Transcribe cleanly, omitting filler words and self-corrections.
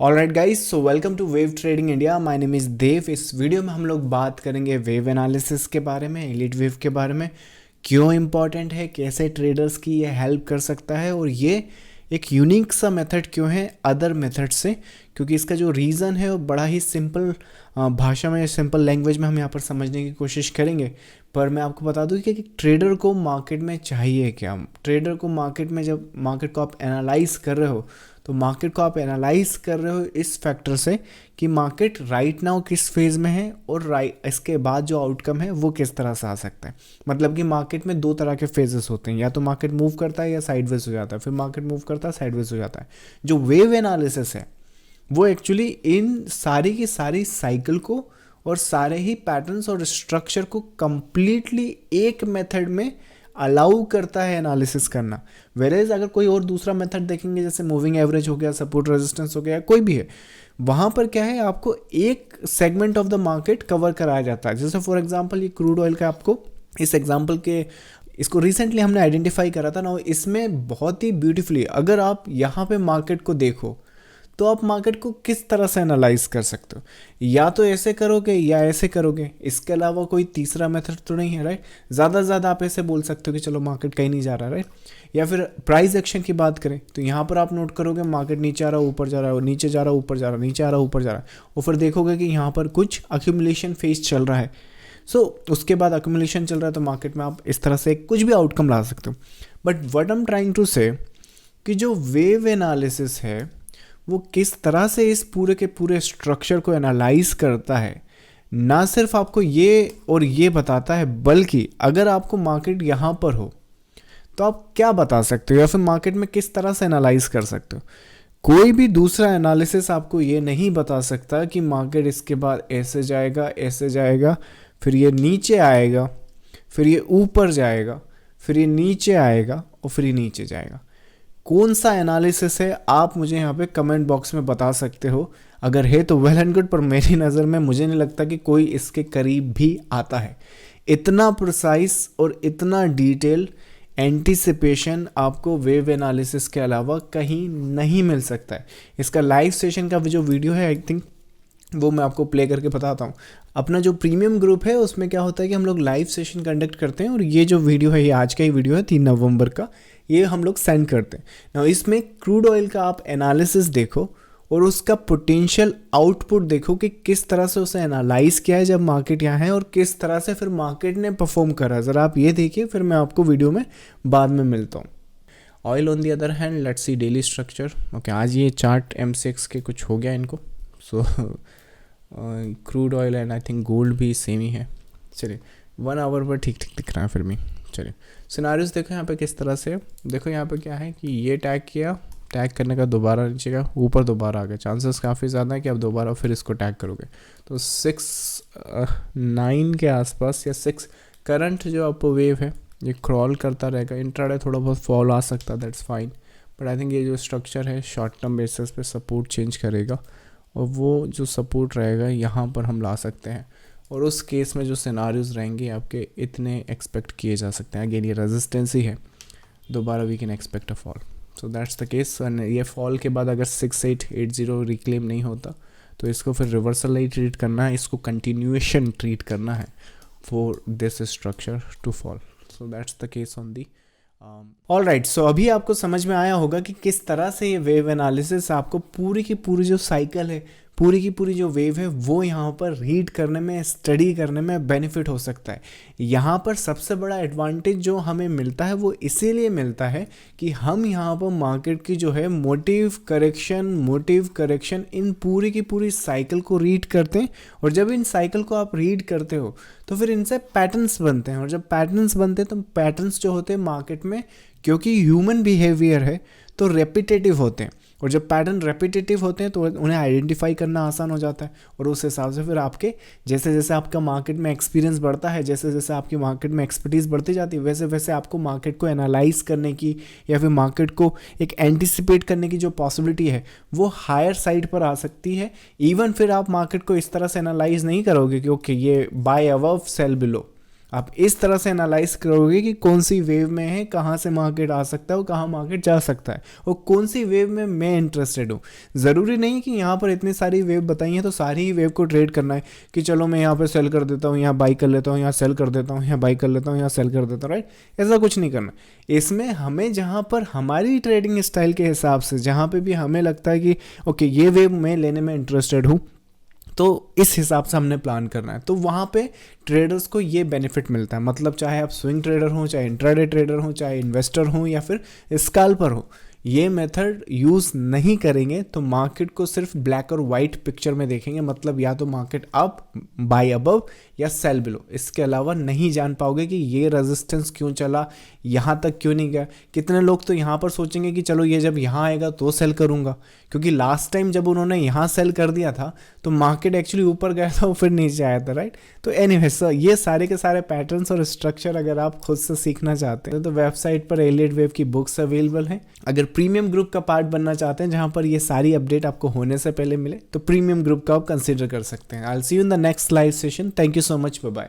Alright guys, so welcome to wave trading India. My name is Dev. इस video में हम लोग बात करेंगे वेव एनालिसिस के बारे में, एलिट वेव के बारे में, क्यों इम्पॉर्टेंट है, कैसे ट्रेडर्स की ये हेल्प कर सकता है और ये एक यूनिक सा मेथड क्यों है अदर मेथड से। क्योंकि इसका जो रीज़न है वो बड़ा ही सिंपल भाषा में, सिंपल लैंग्वेज में हम यहाँ पर समझने की कोशिश करेंगे। पर मैं आपको बता दूँ कि ट्रेडर को मार्केट में चाहिए क्या। ट्रेडर को मार्केट में, जब मार्केट को आप एनालाइज कर रहे हो तो मार्केट को आप एनालाइज कर रहे हो इस फैक्टर से कि मार्केट राइट नाउ किस फेज़ में है और इसके बाद जो आउटकम है वो किस तरह से आ सकता है। मतलब कि मार्केट में दो तरह के फेजेस होते हैं, या तो मार्केट मूव करता है या साइडवेज हो जाता है, फिर मार्केट मूव करता है साइडवेज हो जाता है। जो वेव एनालिसिस है वो एक्चुअली इन सारी की सारी साइकिल को और सारे ही पैटर्न्स और स्ट्रक्चर को कंप्लीटली एक मेथड में अलाउ करता है एनालिसिस करना। वेरेज अगर कोई और दूसरा मेथड देखेंगे, जैसे मूविंग एवरेज हो गया, सपोर्ट रेजिस्टेंस हो गया, कोई भी है, वहाँ पर क्या है, आपको एक segment of the market cover कराया जाता है। जैसे फॉर एग्जांपल ये क्रूड ऑयल का, आपको इस एग्जांपल के इसको रिसेंटली हमने आइडेंटिफाई करा था ना, इसमें बहुत ही ब्यूटीफुली अगर आप यहाँ पे मार्केट को देखो तो आप मार्केट को किस तरह से एनालाइज कर सकते हो। या तो ऐसे करोगे या ऐसे करोगे, इसके अलावा कोई तीसरा मेथड तो नहीं है, राइट। ज़्यादा से ज़्यादा आप ऐसे बोल सकते हो कि चलो मार्केट कहीं नहीं जा रहा, राइट। या फिर प्राइस एक्शन की बात करें तो यहाँ पर आप नोट करोगे मार्केट नीचे आ रहा, ऊपर जा रहा है, नीचे जा रहा, ऊपर जा रहा, नीचे आ रहा, ऊपर जा रहा है, और फिर देखोगे कि यहाँ पर कुछ अक्यूमुलेशन फेज चल रहा है। उसके बाद अक्यूमुलेशन चल रहा है तो मार्केट में आप इस तरह से कुछ भी आउटकम ला सकते हो। But what I am trying to say कि जो वेव एनालिसिस है वो किस तरह से इस पूरे के पूरे स्ट्रक्चर को एनालाइज करता है, ना सिर्फ आपको ये और ये बताता है, बल्कि अगर आपको मार्केट यहाँ पर हो तो आप क्या बता सकते हो या फिर मार्केट में किस तरह से एनालाइज कर सकते हो। कोई भी दूसरा एनालिसिस आपको ये नहीं बता सकता कि मार्केट इसके बाद ऐसे जाएगा, ऐसे जाएगा, फिर ये नीचे आएगा, फिर ये ऊपर जाएगा, फिर ये नीचे आएगा और फिर ये नीचे जाएगा। कौन सा एनालिसिस है आप मुझे यहाँ पे कमेंट बॉक्स में बता सकते हो। अगर है तो वेल एंड गुड, पर मेरी नज़र में मुझे नहीं लगता कि कोई इसके करीब भी आता है। इतना प्रिसाइज और इतना डिटेल एंटीसिपेशन आपको वेव एनालिसिस के अलावा कहीं नहीं मिल सकता है। इसका लाइव सेशन का जो वीडियो है, आई थिंक वो मैं आपको प्ले करके बताता हूँ। अपना जो प्रीमियम ग्रुप है उसमें क्या होता है कि हम लोग लाइव सेशन कंडक्ट करते हैं, और ये जो वीडियो है, ये आज का ही वीडियो है 3 नवंबर का, ये हम लोग सेंड करते हैं ना। इसमें क्रूड ऑयल का आप एनालिसिस देखो और उसका पोटेंशियल आउटपुट देखो कि किस तरह से उसे एनालाइज किया है जब मार्केट यहाँ है, और किस तरह से फिर मार्केट ने परफॉर्म करा। ज़रा आप ये देखिए, फिर मैं आपको वीडियो में बाद में मिलता हूँ। Oil on the other hand, let's see daily structure. Okay, आज ये चार्ट M6 के कुछ हो गया इनको। So crude oil and I think gold भी सेम ही है। चलिए 1 आवर पर ठीक ठीक दिख रहा है फिर भी। चलिए सिनारियोस देखो यहाँ पे किस तरह से। देखो यहाँ पे क्या है कि ये टैग किया, टैग करने का दोबारा नीचे का ऊपर दोबारा आ गया, चांसेस काफ़ी ज़्यादा है कि आप दोबारा फिर इसको टैग करोगे। तो 6-9 के आसपास या 6 करंट जो आपको वेव है ये क्रॉल करता रहेगा। इंट्राडे थोड़ा बहुत फॉल आ सकता है, that's fine, but I think ये जो स्ट्रक्चर है शॉर्ट टर्म बेसिस पे सपोर्ट चेंज करेगा, और वो जो सपोर्ट रहेगा यहाँ पर हम ला सकते हैं। और उस केस में जो सिनारियोज रहेंगे आपके इतने एक्सपेक्ट किए जा सकते हैं। अगेन ये रेजिस्टेंस ही है, दोबारा we can expect a fall. So that's the case. ये फॉल के बाद अगर 6880 रिक्लेम नहीं होता तो इसको फिर रिवर्सल ही ट्रीट करना है, इसको कंटिन्यूएशन ट्रीट करना है for this structure to fall. So that's the case on the alright. So अभी आपको समझ में आया होगा कि किस तरह से ये वेव एनालिसिस आपको पूरी की पूरी जो साइकिल है, पूरी की पूरी जो वेव है, वो यहाँ पर रीड करने में, स्टडी करने में बेनिफिट हो सकता है। यहाँ पर सबसे बड़ा एडवांटेज जो हमें मिलता है वो इसीलिए मिलता है कि हम यहाँ पर मार्केट की जो है मोटिव करेक्शन इन पूरी की पूरी साइकिल को रीड करते हैं। और जब इन साइकिल को आप रीड करते हो तो फिर इनसे पैटर्न्स बनते हैं, और जब पैटर्न्स बनते हैं तो पैटर्न्स जो होते हैं मार्केट में, क्योंकि ह्यूमन बिहेवियर है तो रेपिटेटिव होते हैं, और जब पैटर्न रेपिटेटिव होते हैं तो उन्हें आइडेंटिफाई करना आसान हो जाता है। और उस हिसाब से फिर आपके जैसे जैसे आपका मार्केट में एक्सपीरियंस बढ़ता है, जैसे जैसे आपकी मार्केट में एक्सपर्टीज़ बढ़ती जाती है, वैसे वैसे आपको मार्केट को एनालाइज करने की या फिर मार्केट को एक एंटिसिपेट करने की जो पॉसिबिलिटी है वो हायर साइड पर आ सकती है। इवन फिर आप मार्केट को इस तरह से एनालाइज नहीं करोगे कि ओके ये बाय अबव सेल बिलो, आप इस तरह से एनालाइज करोगे कि कौन सी वेव में है, कहाँ से मार्केट आ सकता है और कहाँ मार्केट जा सकता है और कौन सी वेव में मैं इंटरेस्टेड हूँ। ज़रूरी नहीं कि यहाँ पर इतनी सारी वेव बताई हैं तो सारी ही वेव को ट्रेड करना है कि चलो मैं यहाँ पे सेल कर देता हूँ, यहाँ बाई कर लेता हूँ, यहाँ सेल कर देता हूँ, यहाँ बाई कर लेता हूँ, यहाँ सेल कर देता हूँ, राइट। ऐसा कुछ नहीं करना। इसमें हमें जहाँ पर हमारी ट्रेडिंग स्टाइल के हिसाब से जहाँ पे भी हमें लगता है कि ओके ये वेव मैं लेने में इंटरेस्टेड हूँ, तो इस हिसाब से हमने प्लान करना है। तो वहाँ पे ट्रेडर्स को ये बेनिफिट मिलता है। मतलब चाहे आप स्विंग ट्रेडर हो, चाहे इंट्राडे ट्रेडर हो, चाहे इन्वेस्टर हो या फिर स्कैल्पर हो, ये मेथड यूज़ नहीं करेंगे तो मार्केट को सिर्फ ब्लैक और वाइट पिक्चर में देखेंगे। मतलब या तो मार्केट अप, बाय अबव या सेल बिलो, इसके अलावा नहीं जान पाओगे कि ये रेजिस्टेंस क्यों चला, यहाँ तक क्यों नहीं गया। कितने लोग तो यहाँ पर सोचेंगे कि चलो ये जब यहाँ आएगा तो सेल करूँगा, क्योंकि लास्ट टाइम जब उन्होंने यहाँ सेल कर दिया था तो मार्केट एक्चुअली ऊपर गया था और फिर नीचे आया था, राइट। तो एनीवे सर, ये सारे के सारे पैटर्न्स और स्ट्रक्चर अगर आप खुद से सीखना चाहते हैं तो वेबसाइट पर एलियट वेव की बुक्स अवेलेबल हैं। अगर प्रीमियम ग्रुप का पार्ट बनना चाहते हैं जहाँ पर ये सारी अपडेट आपको होने से पहले मिले तो प्रीमियम ग्रुप का आप कंसिडर कर सकते हैं। I will see you in the next live session. Thank you so much, bye bye.